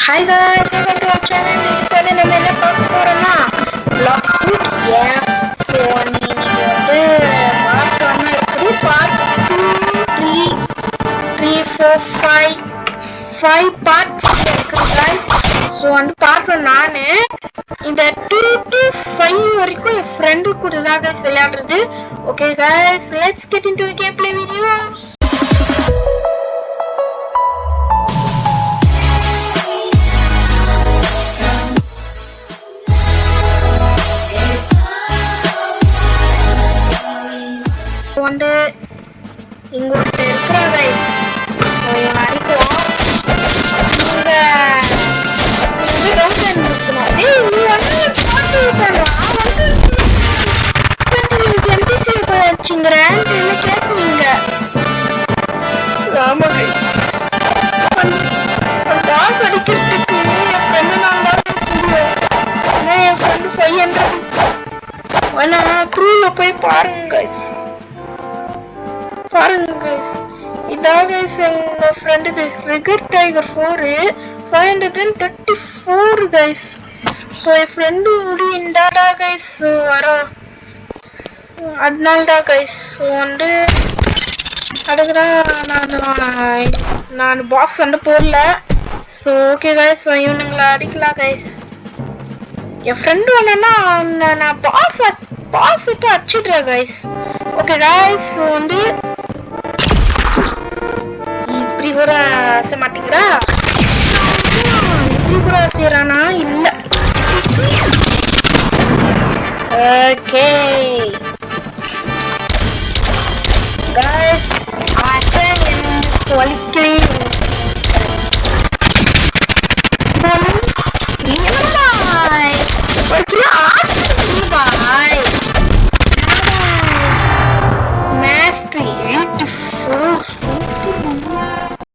Hi guys, welcome to our channel. Today நம்ம என்ன பார்க்க போறோம்னா vlog shoot. So நீங்க பார்ட் 1 இருக்குது, பார்ட் 2, 3, 4, 5 parts இருக்குது guys. So பார்ட் 1 நானு இந்த 2 to 5 வரைக்கும் என் ஃப்ரெண்டு கூட தான் guys விளையாடுறது. Okay guys, let's get into the gameplay videos. வந்து இங்க ஒருத்தர் இருக்கிறா கைஸ். இவன் அடிக்கிறோம். இங்க ரவுண்ட் இருக்கணும். ஏய் நீ வந்து பாத்து விட்டா வந்து எம்பிசி வச்சிங்கறேன் என்ன கேக்குவீங்க. ஆமா கைஸ். பாஸ் அடிக்கிறதுக்கு என் ஃப்ரெண்ட் நான் தான் சொல்லுவேன். நான் என் ஃப்ரெண்ட் 500 ஆனா க்ரூல போய் பாருங்க கைஸ். பாருங்க கைஸ், இதான் கைஸ் எங்க ஃப்ரெண்டு ரிகர் டைகர் 4 534 கைஸ். ஸோ என் ஃப்ரெண்டு இந்தாடா கைஸ் வரோம், அதனால்தான் கைஸ் வந்து அதுக்குதான் நான் பாஸ் வந்து போடல. ஸோ ஓகே கைஸ், இவனுங்களை அடிக்கலாம் கைஸ். என் ஃப்ரெண்டு வேணுன்னா நான் பாஸிட்டு அடிச்சிடுறேன் கைஸ். ஓகே கைஸ், வந்து இப்படி கூட ஆசை மாட்டீங்களா? இப்படி கூட ஆசைறானா? இல்ல. ஓகே கைஸ், ஆசை எனக்கு வலிக்கவே